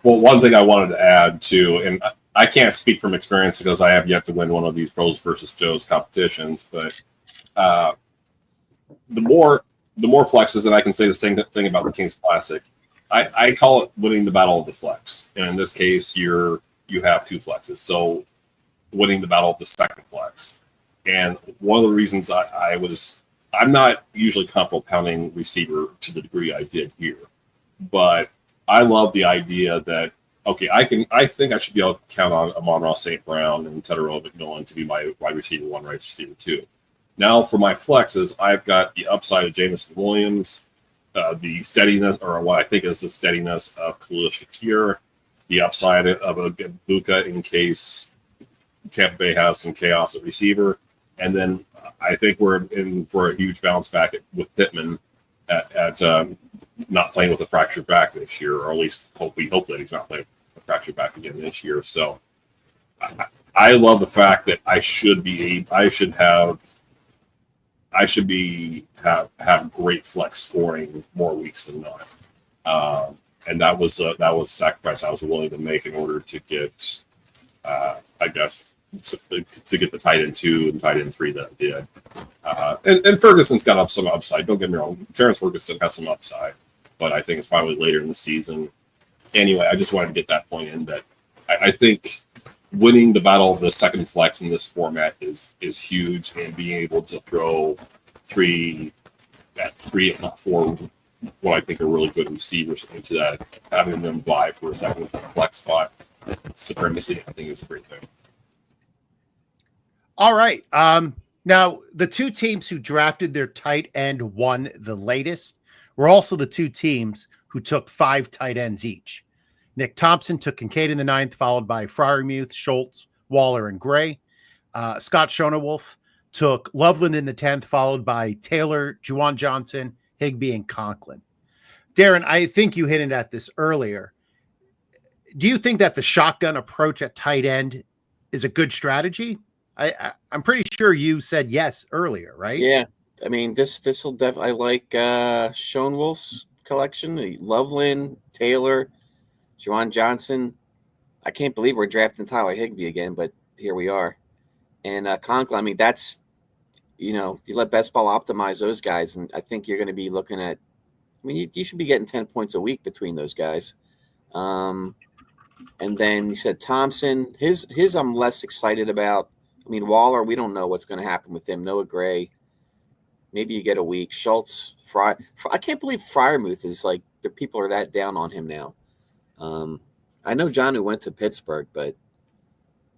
Well, one thing I wanted to add too, and I can't speak from experience because I have yet to win one of these Pros versus Joe's competitions, but the more flexes, and I can say the same thing about the Kings Classic. I call it winning the battle of the flex, and in this case, you have 2 flexes, so winning the battle of the second flex. And one of the reasons I'm not usually comfortable pounding receiver to the degree I did here, but I love the idea that, okay, I think I should be able to count on Amon-Ra St. Brown and Tedorovic going to be my wide receiver 1, wide receiver 2. Now for my flexes, I've got the upside of Jameson Williams, the steadiness, or what I think is the steadiness of Khalil Shakir, the upside of a Buka in case Tampa Bay has some chaos at receiver. And then I think we're in for a huge bounce back with Pittman at not playing with a fractured back this year, or at least we hope that he's not playing with a fractured back again this year. So I love the fact that I should have great flex scoring more weeks than not. And that was a sacrifice I was willing to make in order to get, I guess, to get the tight end 2 and tight end 3 that I did. And Ferguson's got some upside. Don't get me wrong. Terrence Ferguson has some upside, but I think it's probably later in the season. Anyway, I just wanted to get that point in that I think winning the battle of the second flex in this format is huge, and being able to throw 3 if not 4 what I think are really good receivers into that, having them vie for a second flex spot supremacy, I think is a great thing. All right. Now, the 2 teams who drafted their tight end 1 the latest were also the 2 teams who took 5 tight ends each. Nick Thompson took Kincaid in the 9th, followed by Freiermuth, Schultz, Waller, and Gray. Scott Schonewolf took Loveland in the 10th, followed by Taylor, Juwan Johnson, Higbee, and Conklin. Darren, I think you hinted at this earlier. Do you think that the shotgun approach at tight end is a good strategy? I'm pretty sure you said yes earlier, right? Yeah. I mean, this will definitely. I like Schonewolf's collection. Loveland, Taylor, Juwan Johnson. I can't believe we're drafting Tyler Higbee again, but here we are. And Conklin, I mean, that's, you let best ball optimize those guys, and I think you're going to be looking at, I mean, you should be getting 10 points a week between those guys. And then you said Thompson. His I'm less excited about. I mean, Waller, we don't know what's going to happen with him. Noah Gray, maybe you get a week. Schultz, I can't believe Freiermuth is like, the people are that down on him now. I know John who went to Pittsburgh, but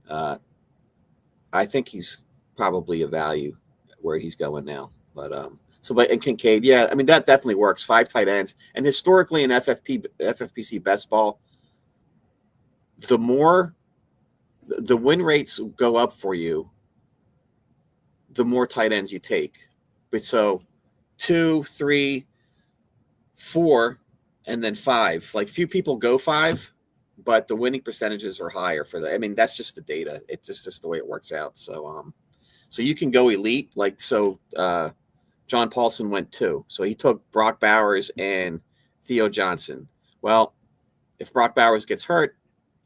I think he's probably a value where he's going now. But and Kincaid, yeah, I mean, that definitely works. 5 tight ends. And historically in FFPC best ball, the more the win rates go up for you, the more tight ends you take. But so 2, 3, 4, and then 5. Like, few people go 5, but the winning percentages are higher for that. I mean, that's just the data. It's just the way it works out. So so you can go elite. Like, so John Paulson went 2. So he took Brock Bowers and Theo Johnson. Well, if Brock Bowers gets hurt,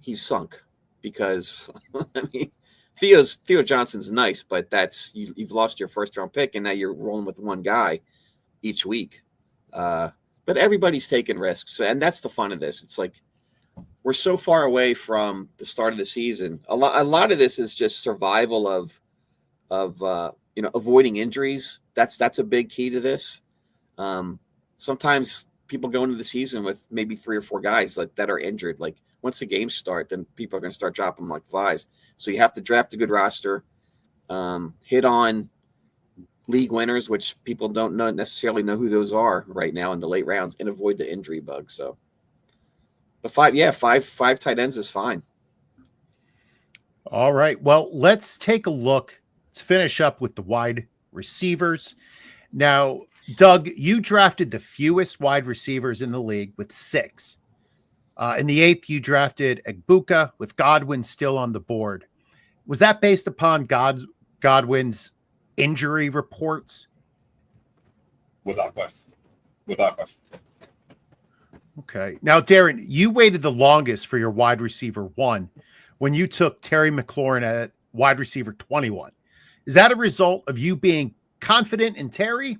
he's sunk, because I mean, Theo Johnson's nice, but that's you've lost your first round pick, and now you're rolling with one guy each week. But everybody's taking risks, and that's the fun of this. It's like, we're so far away from the start of the season. A lot of this is just survival of avoiding injuries. That's a big key to this. Sometimes people go into the season with maybe 3 or 4 guys like that are injured. Like, once the games start, then people are going to start dropping them like flies. So you have to draft a good roster, hit on league winners, which people don't necessarily know who those are right now in the late rounds, and avoid the injury bug. So, but 5 tight ends is fine. All right. Well, let's take a look. Let's finish up with the wide receivers. Now, Doug, you drafted the fewest wide receivers in the league with 6. In the 8th, you drafted Egbuka with Godwin still on the board. Was that based upon Godwin's injury reports? Without question. Okay. Now, Darren, you waited the longest for your wide receiver 1 when you took Terry McLaurin at wide receiver 21. Is that a result of you being confident in Terry,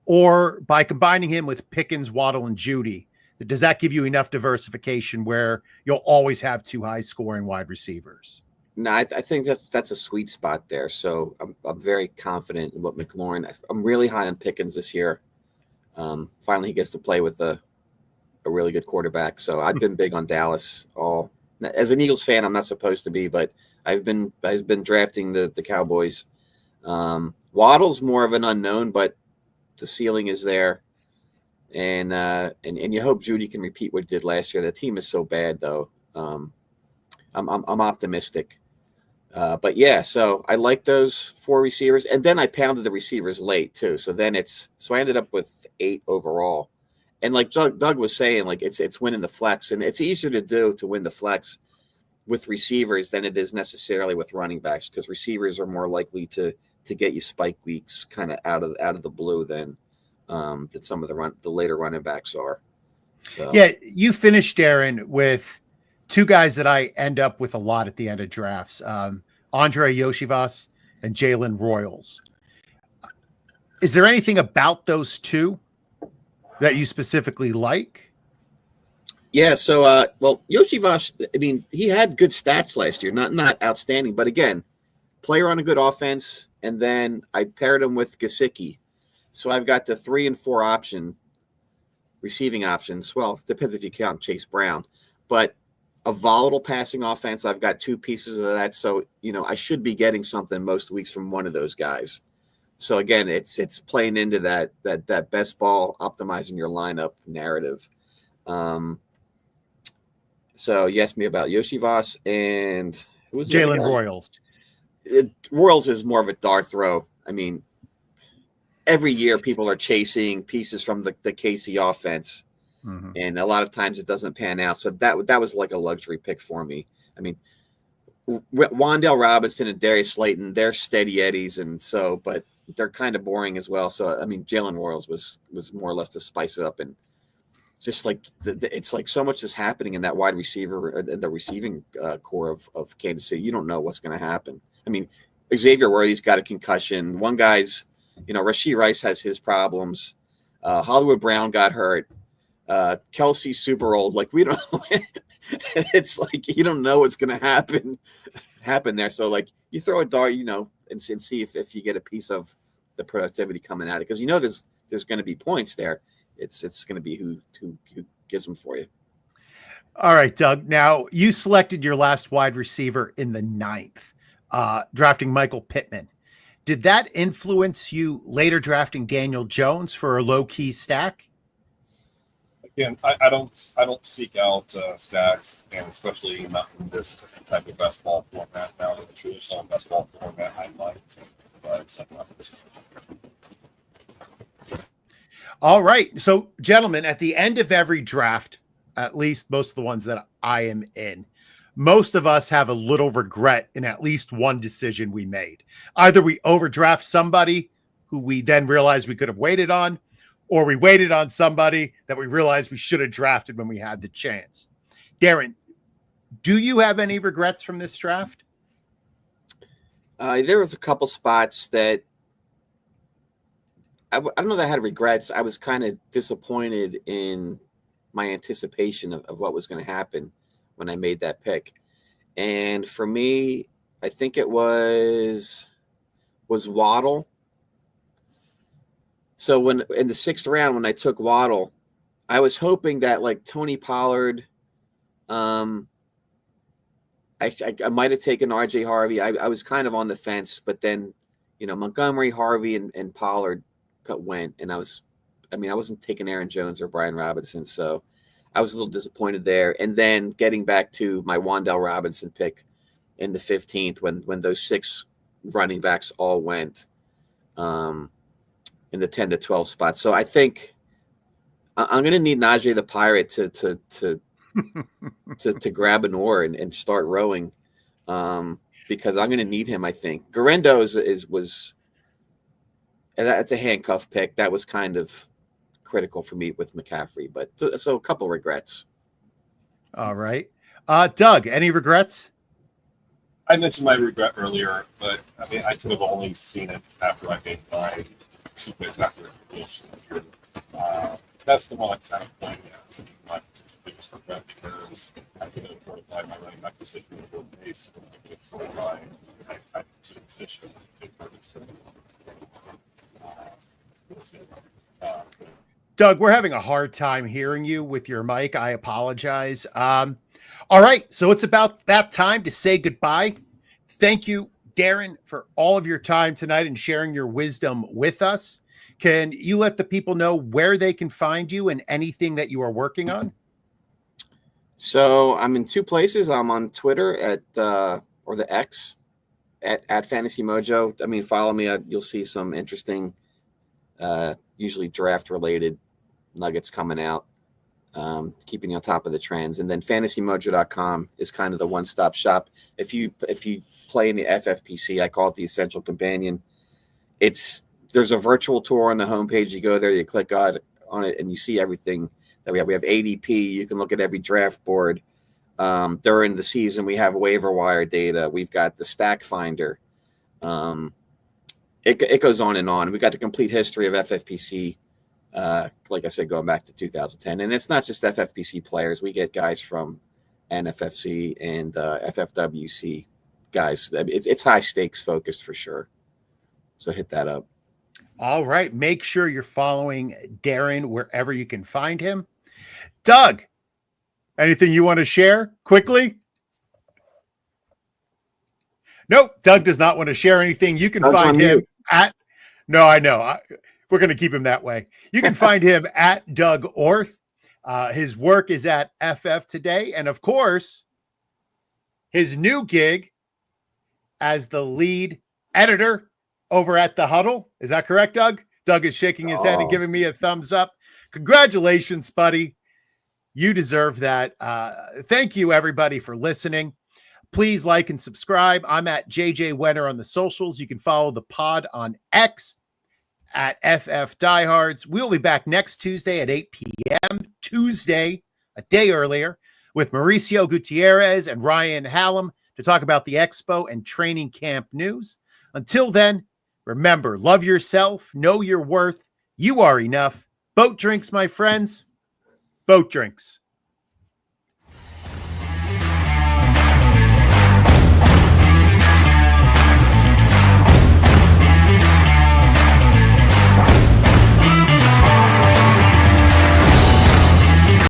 or by combining him with Pickens, Waddle, and Judy? Does that give you enough diversification where you'll always have 2 high-scoring wide receivers? No, I think that's a sweet spot there. So I'm very confident in what McLaurin. I'm really high on Pickens this year. Finally, he gets to play with a really good quarterback. So I've been big on Dallas. As an Eagles fan, I'm not supposed to be, but I've been drafting the Cowboys. Waddle's more of an unknown, but the ceiling is there. And you hope Judy can repeat what he did last year. The team is so bad, though. I'm optimistic. But yeah, so I like those 4 receivers, and then I pounded the receivers late too. So I ended up with 8 overall. And like Doug was saying, like it's winning the flex, and it's easier to win the flex with receivers than it is necessarily with running backs, because receivers are more likely to get you spike weeks kind of out of the blue than that some of the later running backs are. So. Yeah, you finished, Darren, with 2 guys that I end up with a lot at the end of drafts, Andre Yoshivas and Jalen Royals. Is there anything about those 2 that you specifically like? Yeah, so Yoshivas, I mean, he had good stats last year, not outstanding, but again, player on a good offense, and then I paired him with Gesicki. So I've got the 3 and 4 receiving options. Well, depends if you count Chase Brown, but a volatile passing offense. I've got 2 pieces of that. So, I should be getting something most weeks from one of those guys. So again, it's playing into that best ball, optimizing your lineup narrative. So you asked me about Yoshivas and who was Jalen Royals. Royals is more of a dart throw. I mean, every year people are chasing pieces from the KC offense, and a lot of times it doesn't pan out. So that was like a luxury pick for me. I mean, Wan'Dale Robinson and Darius Slayton, they're steady eddies, and so, but they're kind of boring as well. So I mean, Jalen Royals was more or less to spice it up, and just like it's like so much is happening in that wide receiver, the receiving core of Kansas City. You don't know what's going to happen. I mean, Xavier Worthy's got a concussion. One guy's, Rashee Rice has his problems. Hollywood Brown got hurt. Kelsey's super old. Like, we don't know. It's like you don't know what's going to happen there. So, like, you throw a dart, and see if you get a piece of the productivity coming at it. Because there's going to be points there. It's going to be who gives them for you. All right, Doug. Now, you selected your last wide receiver in the 9th, drafting Michael Pittman. Did that influence you later drafting Daniel Jones for a low-key stack? Again, I don't seek out stacks, and especially not in this type of best ball format. Now, in the traditional best ball format, I like to provide something like this. All right. So, gentlemen, at the end of every draft, at least most of the ones that I am in, most of us have a little regret in at least one decision we made. Either we overdraft somebody who we then realized we could have waited on, or we waited on somebody that we realized we should have drafted when we had the chance. Darren, do you have any regrets from this draft? There was a couple spots that I don't know that I had regrets. I was kind of disappointed in my anticipation of what was going to happen when I made that pick. And for me, I think it was Waddle. So when in the 6th round, when I took Waddle, I was hoping that like Tony Pollard, I might have taken RJ Harvey. I was kind of on the fence, but then, Montgomery, Harvey, and Pollard went, and I wasn't taking Aaron Jones or Brian Robinson, so I was a little disappointed there. And then getting back to my Wan'Dale Robinson pick in the 15th, when those 6 running backs all went in the 10 to 12 spots. So I think I'm going to need Najee the Pirate to grab an oar and start rowing, because I'm going to need him. I think Garendo was that's a handcuff pick. That was kind of critical for me with McCaffrey, but so a couple regrets. All right. Doug, any regrets? I mentioned my regret earlier, but I mean, I could have only seen it after I made my 2 picks after creation here. That's the one I kind of pointed out to be my biggest regret, because I could have fortified my running back position with a base, and I could have fortified my type of position. Doug, we're having a hard time hearing you with your mic. I apologize. All right, so it's about that time to say goodbye. Thank you, Darren, for all of your time tonight and sharing your wisdom with us. Can you let the people know where they can find you and anything that you are working on? So I'm in 2 places. I'm on Twitter or the X at Fantasy Mojo. I mean, follow me. You'll see some interesting, usually draft-related nuggets coming out, keeping you on top of the trends. And then fantasymojo.com is kind of the one-stop shop. If you play in the FFPC, I call it the Essential Companion. There's a virtual tour on the homepage. You go there, you click on it, and you see everything that we have. We have ADP. You can look at every draft board. During the season, we have waiver wire data. We've got the stack finder. It goes on and on. We got the complete history of FFPC, like I said, going back to 2010. And it's not just FFPC players. We get guys from NFFC and FFWC guys. It's high stakes focused for sure. So hit that up. All right. Make sure you're following Darren wherever you can find him. Doug, anything you want to share quickly? Nope. Doug does not want to share anything. You can find him at, no, I know. We're going to keep him that way. You can find him at Doug Orth. His work is at FF today. And of course, his new gig as the lead editor over at The Huddle. Is that correct, Doug? Doug is shaking his head and giving me a thumbs up. Congratulations, buddy. You deserve that. Thank you, everybody, for listening. Please like and subscribe. I'm at JJ Wenner on the socials. You can follow the pod on X at FF Diehards. We'll be back next Tuesday at 8 p.m. Tuesday, a day earlier, with Mauricio Gutierrez and Ryan Hallam to talk about the expo and training camp news. Until then, remember, love yourself, know your worth. You are enough. Boat drinks, my friends. Boat drinks.